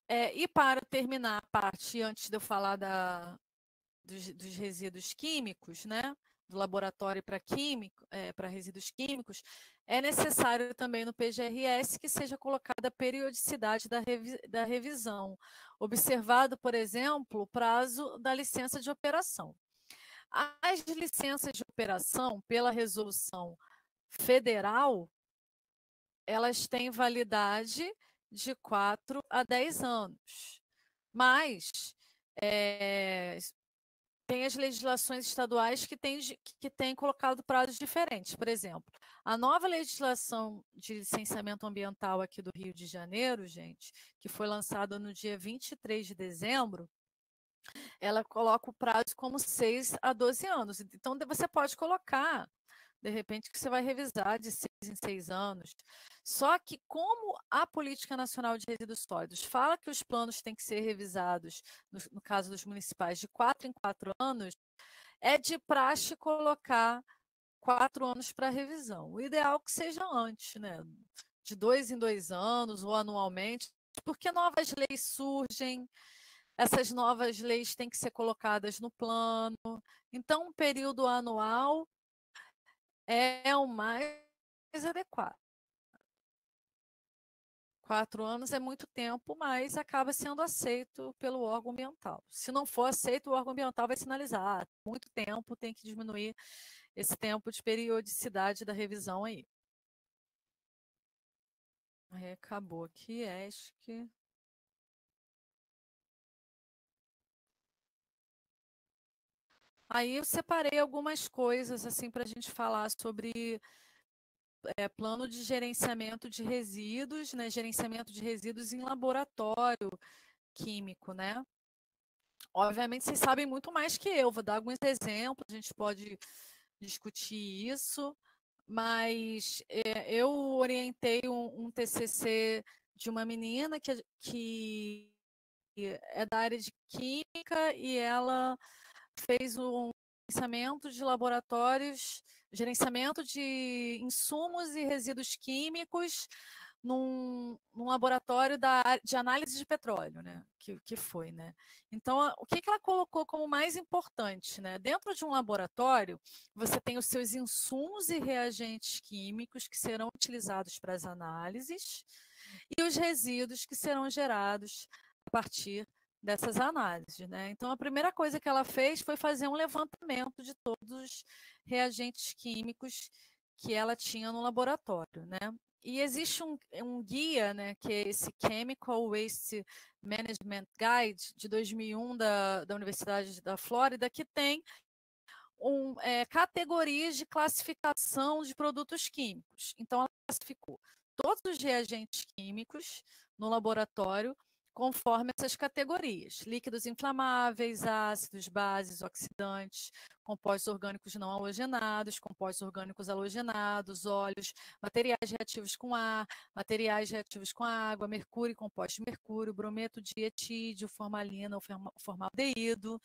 E para terminar a parte, antes de eu falar dos resíduos químicos, né, do laboratório para resíduos químicos, é necessário também no PGRS que seja colocada a periodicidade da revisão, observado, por exemplo, o prazo da licença de operação. As licenças de operação, pela resolução federal, elas têm validade de 4 a 10 anos. Mas tem as legislações estaduais que têm colocado prazos diferentes. Por exemplo, a nova legislação de licenciamento ambiental aqui do Rio de Janeiro, gente, que foi lançada no dia 23 de dezembro, ela coloca o prazo como 6 a 12 anos. Então, você pode colocar, de repente, que você vai revisar de 6 em 6 anos. Só que, como a Política Nacional de Resíduos Sólidos fala que os planos têm que ser revisados, no caso dos municipais, de 4 em 4 anos, é de praxe colocar 4 anos para revisão. O ideal é que seja antes, né? De 2 em 2 anos ou anualmente, porque novas leis surgem, essas novas leis têm que ser colocadas no plano. Então, um período anual é o mais adequado. 4 anos é muito tempo, mas acaba sendo aceito pelo órgão ambiental. Se não for aceito, o órgão ambiental vai sinalizar: muito tempo, tem que diminuir esse tempo de periodicidade da revisão aí. Aí acabou aqui, acho que. Aí eu separei algumas coisas assim para a gente falar sobre plano de gerenciamento de resíduos, né? Gerenciamento de resíduos em laboratório químico, né? Obviamente vocês sabem muito mais que eu, vou dar alguns exemplos, a gente pode discutir isso, mas eu orientei um TCC de uma menina que é da área de química e ela fez um gerenciamento de laboratórios, gerenciamento de insumos e resíduos químicos num laboratório de análise de petróleo, né? Que foi, né? Então, o que ela colocou como mais importante, né? Dentro de um laboratório, você tem os seus insumos e reagentes químicos que serão utilizados para as análises e os resíduos que serão gerados a partir dessas análises, né? Então, a primeira coisa que ela fez foi fazer um levantamento de todos os reagentes químicos que ela tinha no laboratório, né? E existe um guia, né, que é esse Chemical Waste Management Guide de 2001 da Universidade da Flórida, que tem categorias de classificação de produtos químicos. Então, ela classificou todos os reagentes químicos no laboratório conforme essas categorias: líquidos inflamáveis, ácidos, bases, oxidantes, compostos orgânicos não halogenados, compostos orgânicos halogenados, óleos, materiais reativos com ar, materiais reativos com água, mercúrio, compostos de mercúrio, brometo de etídio, formalina ou formaldeído,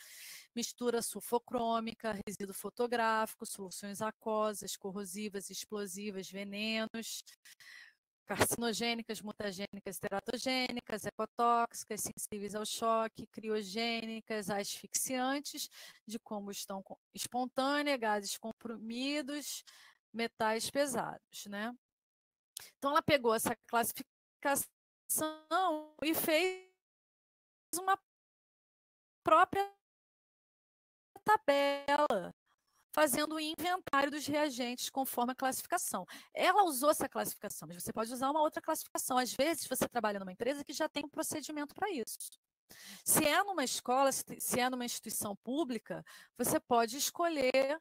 mistura sulfocrômica, resíduo fotográfico, soluções aquosas, corrosivas, explosivas, venenos, carcinogênicas, mutagênicas, teratogênicas, ecotóxicas, sensíveis ao choque, criogênicas, asfixiantes, de combustão espontânea, gases comprimidos, metais pesados, né? Então ela pegou essa classificação e fez uma própria tabela fazendo o inventário dos reagentes conforme a classificação. Ela usou essa classificação, mas você pode usar uma outra classificação. Às vezes, você trabalha numa empresa que já tem um procedimento para isso. Se é numa escola, se é numa instituição pública, você pode escolher.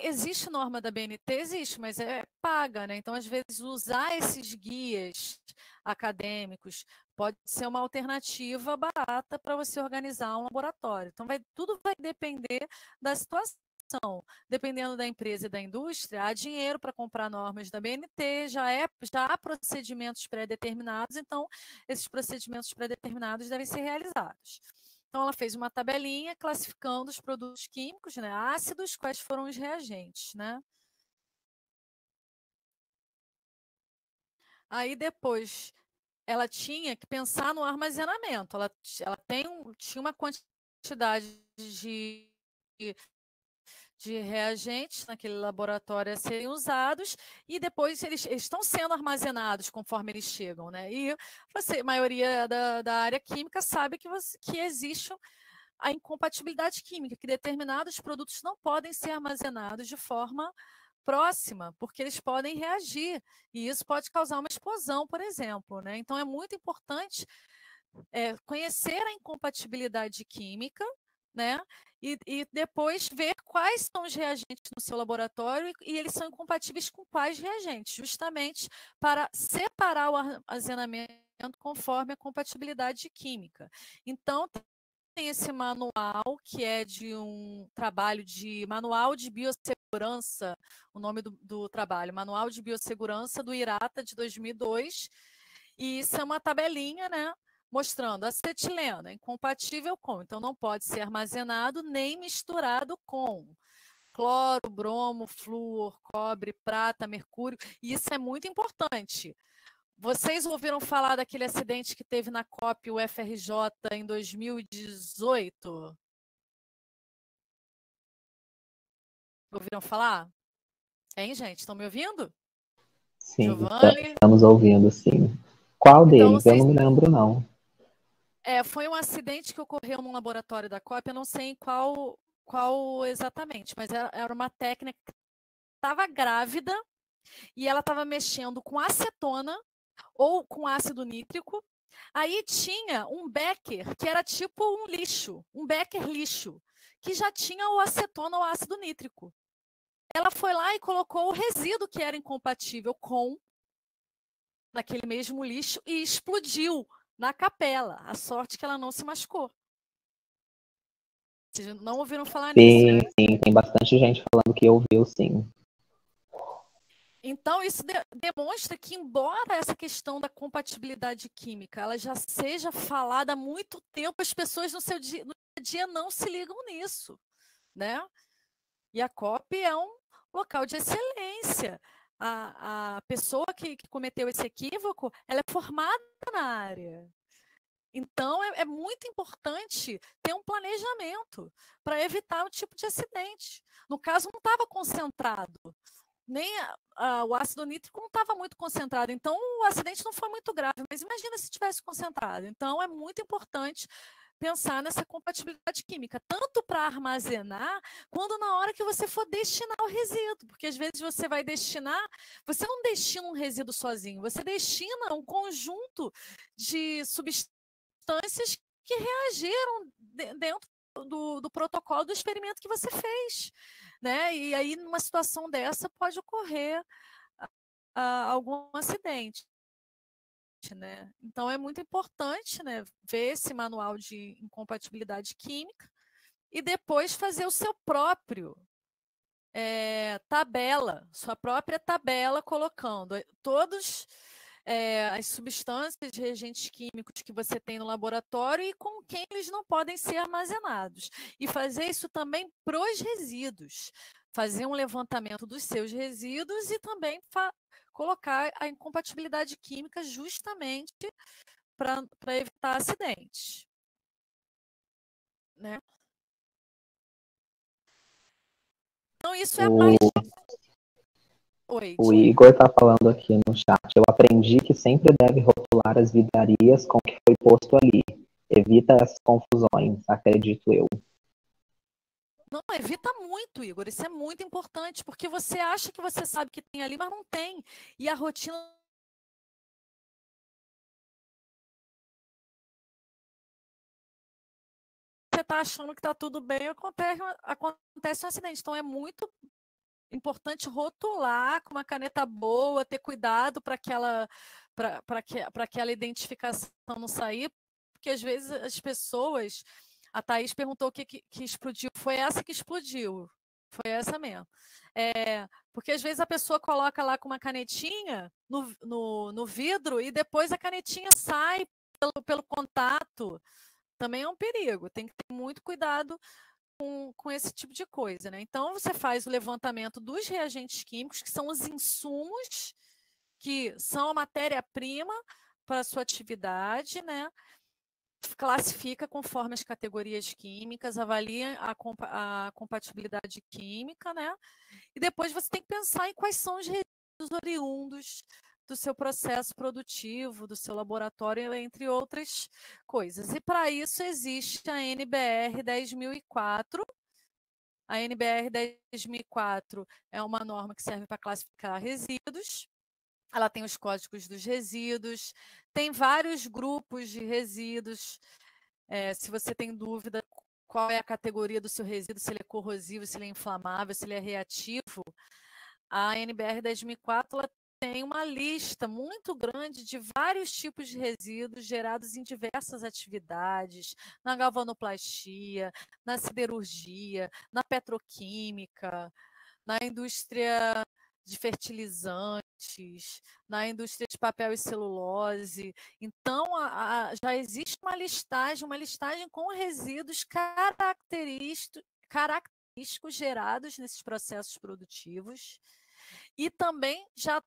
Existe norma da BNT? Existe, mas é paga, né? Então, às vezes, usar esses guias acadêmicos pode ser uma alternativa barata para você organizar um laboratório. Então, tudo vai depender da situação. Dependendo da empresa e da indústria, há dinheiro para comprar normas da BNT, já há procedimentos pré-determinados, então esses procedimentos pré-determinados devem ser realizados. Então, ela fez uma tabelinha classificando os produtos químicos, né, ácidos, quais foram os reagentes, né? Aí depois ela tinha que pensar no armazenamento. Ela tinha uma quantidade de reagentes naquele laboratório a serem usados e depois eles estão sendo armazenados conforme eles chegam, né? E a maioria da área química sabe que existe a incompatibilidade química, que determinados produtos não podem ser armazenados de forma próxima, porque eles podem reagir, e isso pode causar uma explosão, por exemplo, né? Então é muito importante conhecer a incompatibilidade química, né? E depois ver quais são os reagentes no seu laboratório e eles são incompatíveis com quais reagentes, justamente para separar o armazenamento conforme a compatibilidade química. Então, tem esse manual, que é de um trabalho de Manual de Biossegurança, o nome do trabalho, Manual de Biossegurança do IRATA de 2002, e isso é uma tabelinha, né? Mostrando acetileno é incompatível com, então não pode ser armazenado nem misturado com cloro, bromo, flúor, cobre, prata, mercúrio, e isso é muito importante. Vocês ouviram falar daquele acidente que teve na COP UFRJ em 2018? Ouviram falar? Hein, gente? Estão me ouvindo? Sim, Giovanni? estamos ouvindo, sim. Qual Então, não deles? Eu sei. não me lembro, não. Foi um acidente que ocorreu num laboratório da COP, eu não sei em qual exatamente, mas era uma técnica que estava grávida e ela estava mexendo com acetona ou com ácido nítrico. Aí tinha um becker que era tipo um lixo, um becker lixo, que já tinha o acetona ou ácido nítrico. Ela foi lá e colocou o resíduo que era incompatível com naquele mesmo lixo e explodiu na capela. A sorte que ela não se machucou. Vocês não ouviram falar nisso, né? Sim, sim, tem bastante gente falando que ouviu, sim. Então, isso demonstra que, embora essa questão da compatibilidade química ela já seja falada há muito tempo, as pessoas no dia a dia não se ligam nisso, né? E a COP é um local de excelência. A pessoa que cometeu esse equívoco, ela é formada na área. Então, é muito importante ter um planejamento para evitar o tipo de acidente. No caso, não estava concentrado, nem o ácido nítrico não estava muito concentrado, então o acidente não foi muito grave, mas imagina se tivesse concentrado. Então, é muito importante pensar nessa compatibilidade química, tanto para armazenar, quanto na hora que você for destinar o resíduo, porque às vezes você vai destinar, você não destina um resíduo sozinho, você destina um conjunto de substâncias que reagiram dentro do protocolo do experimento que você fez, né? E aí, numa situação dessa, pode ocorrer algum acidente. Né? Então, é muito importante, né, ver esse manual de incompatibilidade química e depois fazer o seu próprio tabela, sua própria tabela, colocando todos as substâncias, reagentes químicos que você tem no laboratório e com quem eles não podem ser armazenados. E fazer isso também para os resíduos. Fazer um levantamento dos seus resíduos e também colocar a incompatibilidade química justamente para evitar acidentes. Né? Então, isso é a O, parte. Oi, o diga. Igor está falando aqui no chat. Eu aprendi que sempre deve rotular as vidrarias com o que foi posto ali. Evita essas confusões, acredito eu. Não, evita muito, Igor. Isso é muito importante, porque você acha que você sabe que tem ali, mas não tem. E a rotina. Você está achando que está tudo bem, acontece um acidente. Então, é muito importante rotular com uma caneta boa, ter cuidado para aquela identificação não sair, porque às vezes as pessoas. A Thaís perguntou o que explodiu. Foi essa que explodiu. Foi essa mesmo. Porque às vezes a pessoa coloca lá com uma canetinha no vidro e depois a canetinha sai pelo contato. Também é um perigo. Tem que ter muito cuidado com esse tipo de coisa, né? Então, você faz o levantamento dos reagentes químicos, que são os insumos, que são a matéria-prima para a sua atividade, né? Classifica conforme as categorias químicas, avalia a compatibilidade química, né? E depois você tem que pensar em quais são os resíduos oriundos do seu processo produtivo, do seu laboratório, entre outras coisas. E para isso existe a NBR 10.004. A NBR 10.004 é uma norma que serve para classificar resíduos. Ela tem os códigos dos resíduos, tem vários grupos de resíduos. Se você tem dúvida qual é a categoria do seu resíduo, se ele é corrosivo, se ele é inflamável, se ele é reativo, a NBR 10.004 ela tem uma lista muito grande de vários tipos de resíduos gerados em diversas atividades, na galvanoplastia, na siderurgia, na petroquímica, na indústria de fertilizantes, na indústria de papel e celulose. Então, já existe uma listagem com resíduos característicos gerados nesses processos produtivos. E também já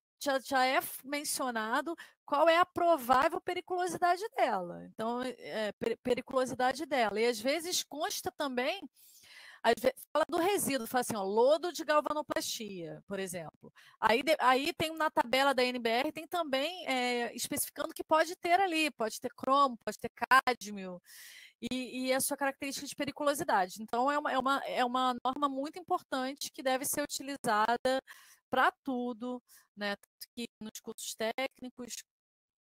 é mencionado qual é a provável periculosidade dela. Então, periculosidade dela. E às vezes consta também, fala do resíduo, fala assim, ó, lodo de galvanoplastia, por exemplo. Aí tem na tabela da NBR, tem também especificando que pode ter ali, pode ter cromo, pode ter cádmio, e a sua característica de periculosidade. Então, é uma norma muito importante que deve ser utilizada para tudo, né? Que nos cursos técnicos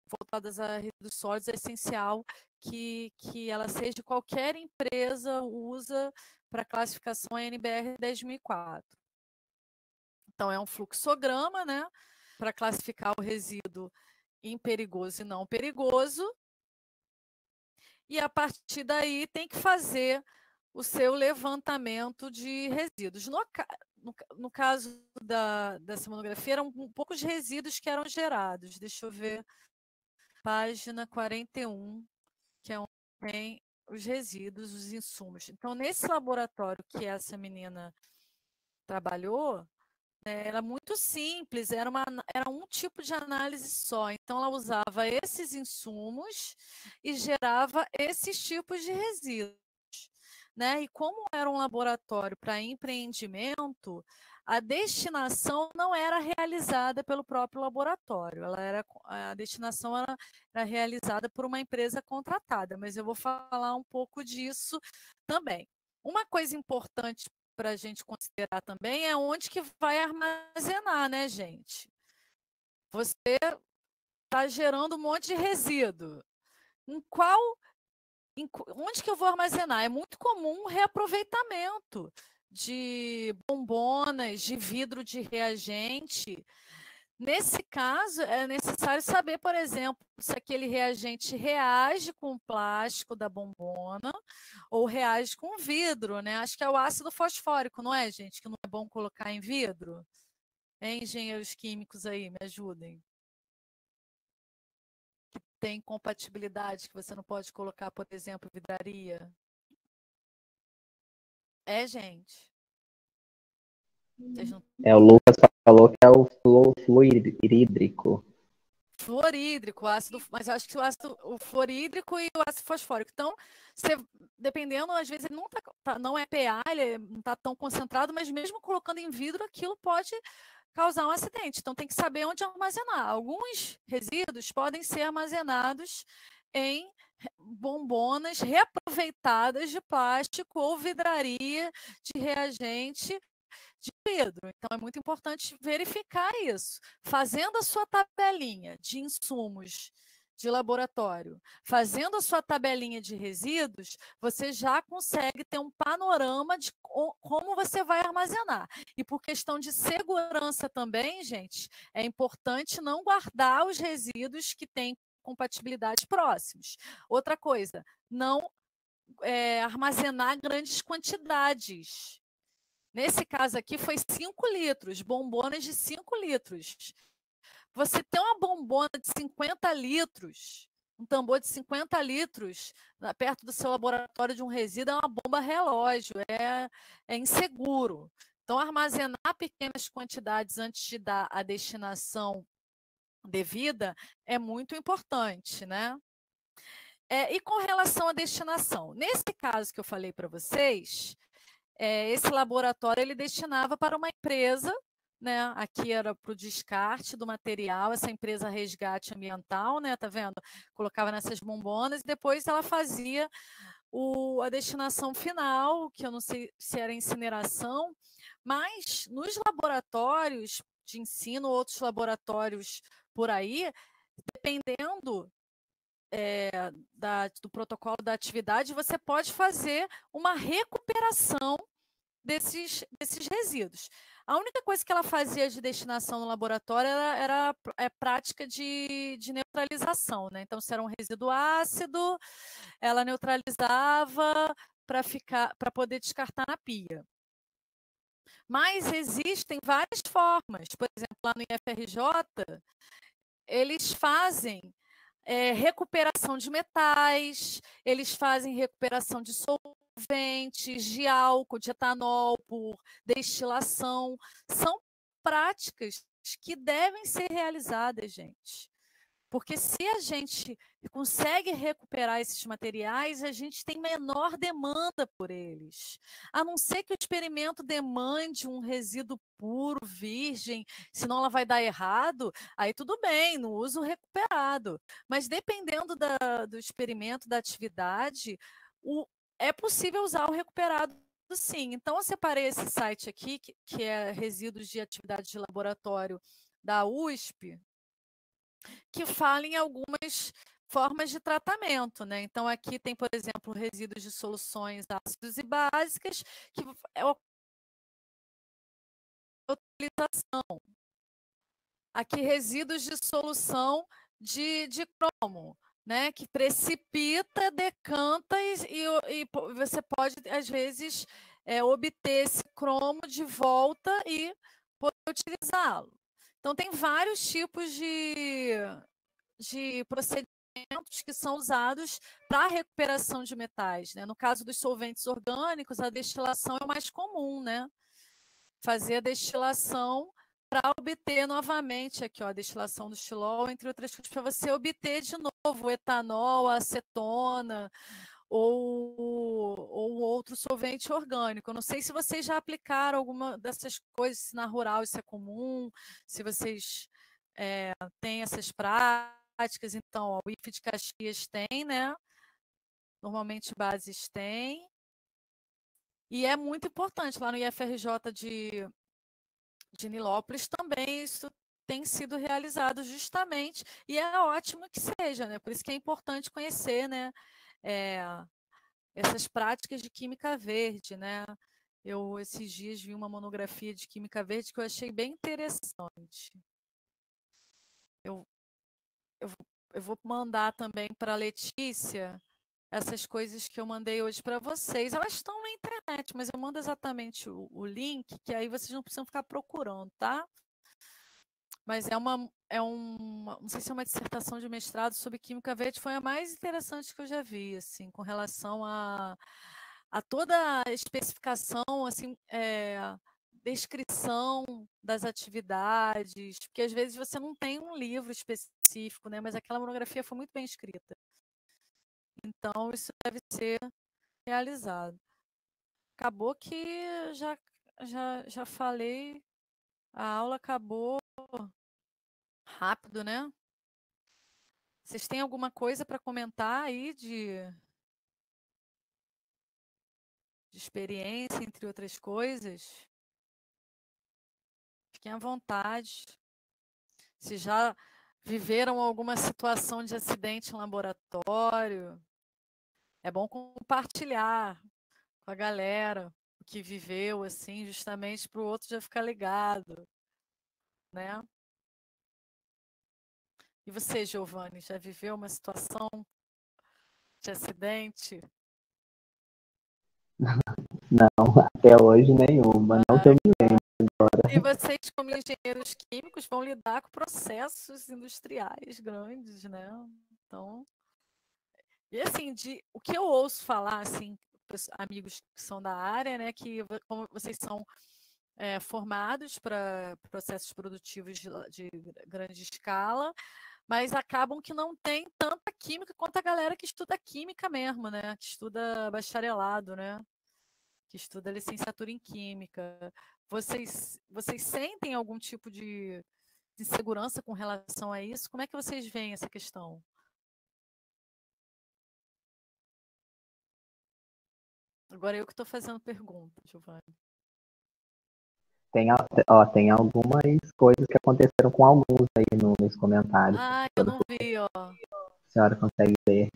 voltadas a resíduos sólidos é essencial que ela seja, qualquer empresa usa para classificação a NBR 10.004. Então, é um fluxograma, né? Para classificar o resíduo em perigoso e não perigoso. E a partir daí tem que fazer o seu levantamento de resíduos. No caso dessa monografia, eram poucos resíduos que eram gerados. Deixa eu ver, página 41, que é onde tem os resíduos, os insumos. Então, nesse laboratório que essa menina trabalhou, era muito simples, era um tipo de análise só. Então, ela usava esses insumos e gerava esses tipos de resíduos. Né? E como era um laboratório para empreendimento, a destinação não era realizada pelo próprio laboratório, a destinação era realizada por uma empresa contratada, mas eu vou falar um pouco disso também. Uma coisa importante para a gente considerar também é onde que vai armazenar, né, gente? Você está gerando um monte de resíduo. Onde que eu vou armazenar? É muito comum o reaproveitamento de bombonas, de vidro de reagente. Nesse caso, é necessário saber, por exemplo, se aquele reagente reage com o plástico da bombona ou reage com o vidro, né? Acho que é o ácido fosfórico, não é, gente? Que não é bom colocar em vidro. Engenheiros químicos aí, me ajudem. Que tem compatibilidade que você não pode colocar, por exemplo, vidraria. Gente. O Lucas falou que é o fluorídrico. Fluorídrico, ácido, mas eu acho que o fluorídrico e o ácido fosfórico. Então, dependendo, às vezes ele não é PA, ele não está tão concentrado, mas mesmo colocando em vidro, aquilo pode causar um acidente. Então, tem que saber onde armazenar. Alguns resíduos podem ser armazenados em bombonas reaproveitadas de plástico ou vidraria de reagente de vidro. Então, é muito importante verificar isso. Fazendo a sua tabelinha de insumos de laboratório, fazendo a sua tabelinha de resíduos, você já consegue ter um panorama de como você vai armazenar. E por questão de segurança também, gente, é importante não guardar os resíduos que têm compatibilidade próximos. Outra coisa, não armazenar grandes quantidades. Nesse caso aqui foi 5 litros, bombonas de 5 litros. Você tem uma bombona de 50 litros, um tambor de 50 litros, perto do seu laboratório de um resíduo, é uma bomba relógio, é inseguro. Então, armazenar pequenas quantidades antes de dar a destinação devida é muito importante, né? E com relação à destinação, nesse caso que eu falei para vocês, esse laboratório ele destinava para uma empresa, né? Aqui era para o descarte do material, essa empresa Resgate Ambiental, né? Tá vendo? Colocava nessas bombonas e depois ela fazia a destinação final, que eu não sei se era incineração, mas nos laboratórios de ensino, outros laboratórios por aí, dependendo do protocolo da atividade, você pode fazer uma recuperação desses resíduos. A única coisa que ela fazia de destinação no laboratório era prática de neutralização, né? Então, se era um resíduo ácido, ela neutralizava para poder descartar na pia. Mas existem várias formas. Por exemplo, lá no IFRJ, eles fazem recuperação de metais, eles fazem recuperação de solventes, de álcool, de etanol por destilação. São práticas que devem ser realizadas, gente. Porque se a gente consegue recuperar esses materiais, a gente tem menor demanda por eles. A não ser que o experimento demande um resíduo puro, virgem, senão ela vai dar errado, aí tudo bem, no uso recuperado. Mas dependendo do experimento, da atividade, é possível usar o recuperado sim. Então, eu separei esse site aqui, que é Resíduos de Atividade de Laboratório da USP, que fala em algumas formas de tratamento, né? Então, aqui tem, por exemplo, resíduos de soluções ácidos e básicas, que é a utilização. Aqui, resíduos de solução de cromo, né? Que precipita, decanta e você pode, às vezes, obter esse cromo de volta e poder utilizá-lo. Então, tem vários tipos de procedimentos que são usados para a recuperação de metais, né? No caso dos solventes orgânicos, a destilação é o mais comum, né? Fazer a destilação para obter novamente aqui, ó, a destilação do xilol, entre outras coisas, para você obter de novo o etanol, a acetona ou outro solvente orgânico. Eu não sei se vocês já aplicaram alguma dessas coisas, se na rural isso é comum, se vocês têm essas práticas. Então, ó, o IF de Caxias tem, né? Normalmente bases têm. E é muito importante, lá no IFRJ de Nilópolis também isso tem sido realizado justamente, e é ótimo que seja, né? Por isso que é importante conhecer, né? Essas práticas de química verde, né? Eu, esses dias, vi uma monografia de química verde que eu achei bem interessante. Eu, eu, eu vou mandar também para a Letícia essas coisas que eu mandei hoje para vocês. Elas estão na internet, mas eu mando exatamente o link, que aí vocês não precisam ficar procurando, tá? Mas não sei se é uma dissertação de mestrado sobre química verde, foi a mais interessante que eu já vi, assim, com relação a toda a especificação, assim, descrição das atividades, porque às vezes você não tem um livro específico, né? Mas aquela monografia foi muito bem escrita. Então, isso deve ser realizado. Acabou que já falei, a aula acabou rápido, né? Vocês têm alguma coisa para comentar aí de experiência, entre outras coisas? Fiquem à vontade. Se já viveram alguma situação de acidente em laboratório, é bom compartilhar com a galera o que viveu, assim, justamente para o outro já ficar ligado, né? E você, Giovanni, já viveu uma situação de acidente? Não, até hoje nenhuma. Não que eu me lembre agora. E vocês, como engenheiros químicos, vão lidar com processos industriais grandes, né? Então, e assim, o que eu ouço falar, assim, amigos que são da área, né, que como vocês são formados para processos produtivos de grande escala, mas acabam que não tem tanta química quanto a galera que estuda química mesmo, né? Que estuda bacharelado, né? Que estuda licenciatura em química. Vocês sentem algum tipo de insegurança com relação a isso? Como é que vocês veem essa questão? Agora eu que estou fazendo pergunta, Giovanni. Tem algumas coisas que aconteceram com alguns aí nos comentários. Ah, eu não vi, ó. A senhora consegue ver.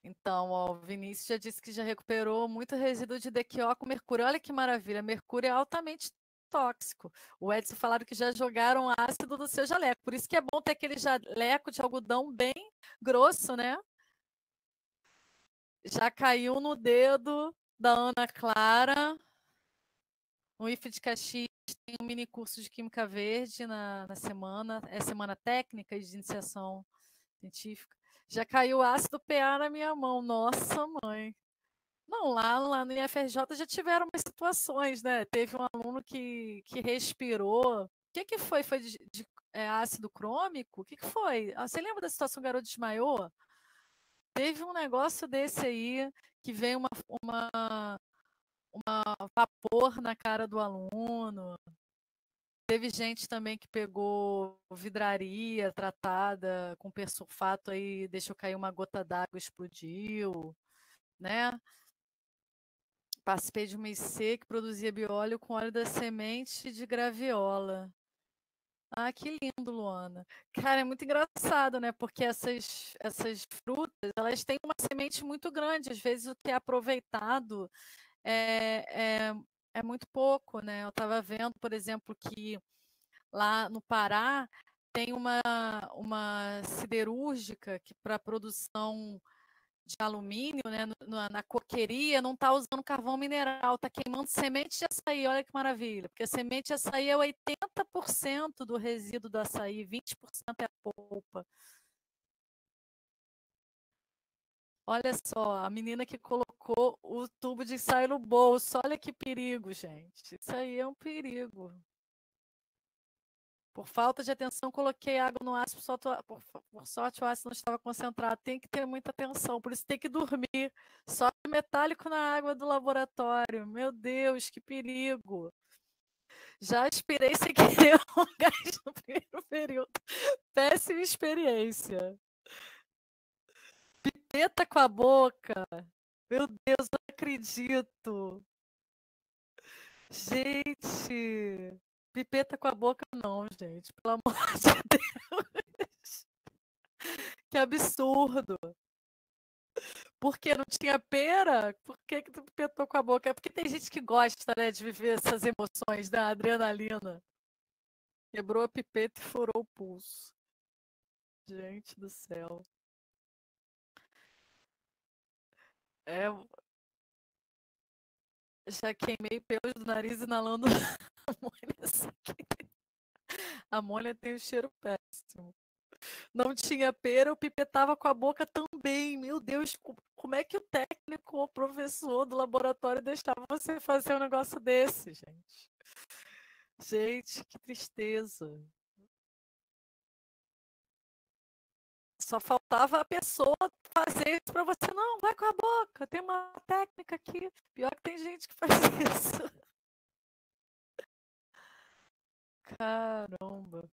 Então, ó, o Vinícius já disse que já recuperou muito resíduo de DQO com mercúrio. Olha que maravilha, mercúrio é altamente tóxico. O Edson falaram que já jogaram ácido no seu jaleco. Por isso que é bom ter aquele jaleco de algodão bem grosso, né? Já caiu no dedo da Ana Clara. No IFE de Caxias tem um mini curso de Química Verde na semana. É semana técnica e de iniciação científica. Já caiu ácido PA na minha mão. Nossa, mãe. Não, lá no IFRJ já tiveram umas situações, né? Teve um aluno que respirou. O que foi? Foi de ácido crômico? O que foi? Você lembra da situação que o garoto desmaiou? Teve um negócio desse aí, que veio uma vapor na cara do aluno. Teve gente também que pegou vidraria tratada com persulfato, aí deixou cair uma gota d'água, explodiu, né? Participei de uma IC que produzia bióleo com óleo da semente de graviola. Ah, que lindo, Luana. Cara, é muito engraçado, né? Porque essas frutas, elas têm uma semente muito grande. Às vezes o que é aproveitado é muito pouco, né? Eu estava vendo, por exemplo, que lá no Pará tem uma siderúrgica que para produção de alumínio, né, na coqueria, não está usando carvão mineral, está queimando semente de açaí. Olha que maravilha, porque a semente de açaí é 80% do resíduo do açaí, 20% é a polpa. Olha só, a menina que colocou o tubo de ensaio no bolso. Olha que perigo, gente. Isso aí é um perigo. Por falta de atenção, coloquei água no ácido, por sorte o ácido não estava concentrado. Tem que ter muita atenção, por isso tem que dormir. Só metálico na água do laboratório. Meu Deus, que perigo. Já aspirei sem querer um gás no primeiro período. Péssima experiência. Pipeta com a boca. Meu Deus, não acredito. Gente, pipeta com a boca não, gente. Pelo amor de Deus. Que absurdo. Porque não tinha pera? Por que tu pipetou com a boca? É porque tem gente que gosta, né, de viver essas emoções da adrenalina. Quebrou a pipeta e furou o pulso. Gente do céu. É, já queimei pelos do nariz inalando amônia. A amônia tem um cheiro péssimo. Não tinha pera, eu pipetava com a boca também. Meu Deus, como é que o técnico ou professor do laboratório deixava você fazer um negócio desse, gente? Gente, que tristeza. Só faltava a pessoa fazer isso para você. Não, vai com a boca, tem uma técnica aqui. Pior que tem gente que faz isso. Caramba.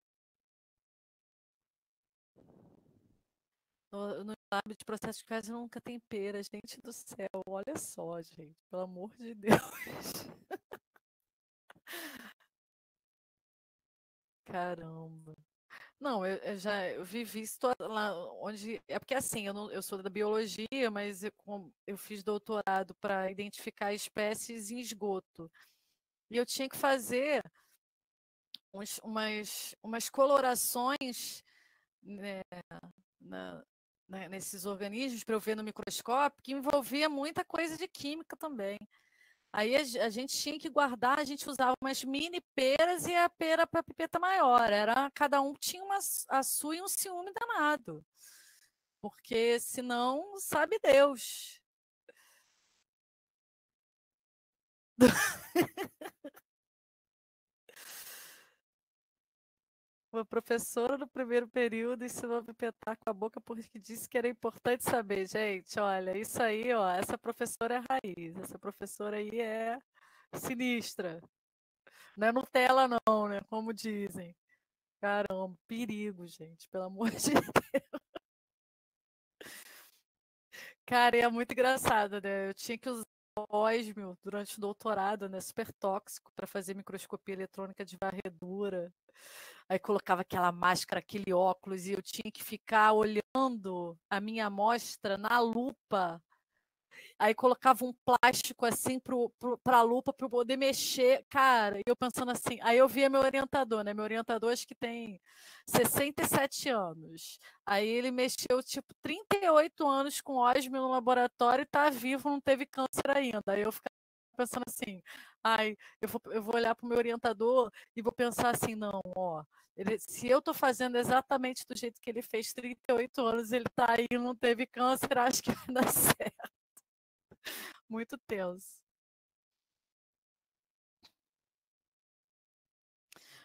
No lábio de processo de casa nunca tem pera, gente do céu. Olha só, gente, pelo amor de Deus. Caramba. Não, eu vivi lá onde. É porque assim, eu sou da biologia, mas eu fiz doutorado para identificar espécies em esgoto. E eu tinha que fazer umas colorações, né, na- nesses organismos para eu ver no microscópio, que envolvia muita coisa de química também. Aí a gente tinha que guardar, a gente usava umas mini peras e a pera para pipeta maior. Cada um tinha a sua e um ciúme danado. Porque senão, sabe Deus. Uma professora no primeiro período ensinou a pipetar com a boca porque disse que era importante saber. Gente, olha, isso aí, ó, essa professora é raiz. Essa professora aí é sinistra. Não é Nutella, não, né? Como dizem. Caramba, perigo, gente, pelo amor de Deus. Cara, é muito engraçado, né? Eu tinha que usar ósmio durante o doutorado, né? Super tóxico, para fazer microscopia eletrônica de varredura. Aí colocava aquela máscara, aquele óculos, e eu tinha que ficar olhando a minha amostra na lupa. Aí colocava um plástico assim para a lupa para eu poder mexer. Cara, e eu pensando assim, aí eu via meu orientador, né? Meu orientador acho que tem 67 anos. Aí ele mexeu tipo 38 anos com ósmio no laboratório e tá vivo, não teve câncer ainda. Aí eu ficava pensando assim, ai, eu vou olhar para o meu orientador e vou pensar assim, não, ó, se eu estou fazendo exatamente do jeito que ele fez 38 anos, ele está aí, não teve câncer, acho que vai dar certo. Muito tenso.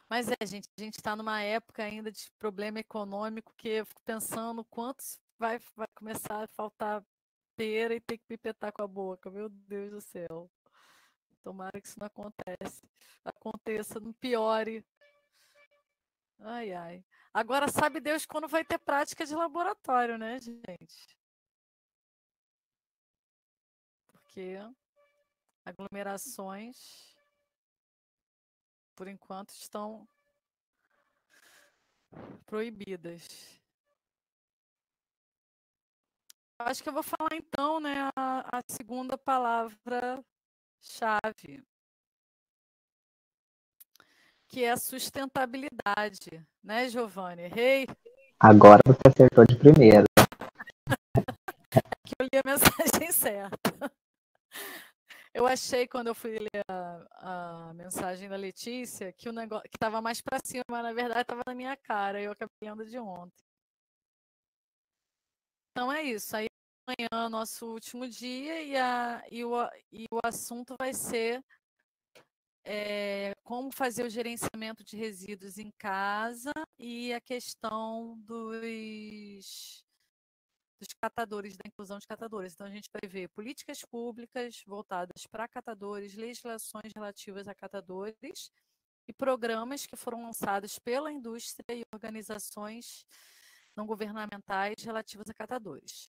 Mas é, gente, a gente está numa época ainda de problema econômico que eu fico pensando quantos vai começar a faltar pera e ter que pipetar com a boca. Meu Deus do céu. Tomara que isso não aconteça, não piore. Ai, ai. Agora sabe Deus quando vai ter prática de laboratório, né, gente? Porque aglomerações, por enquanto, estão proibidas. Acho que eu vou falar então, né, a segunda palavra-chave, que é a sustentabilidade, né, Giovanni? Errei? Agora você acertou de primeira. Que eu li a mensagem certa. Eu achei, quando eu fui ler a mensagem da Letícia, que o negócio que estava mais para cima, mas na verdade estava na minha cara. Eu acabei lendo de ontem. Então é isso. Aí amanhã é o nosso último dia e o assunto vai ser como fazer o gerenciamento de resíduos em casa e a questão dos catadores, da inclusão de catadores. Então, a gente vai ver políticas públicas voltadas para catadores, legislações relativas a catadores e programas que foram lançados pela indústria e organizações não governamentais relativas a catadores.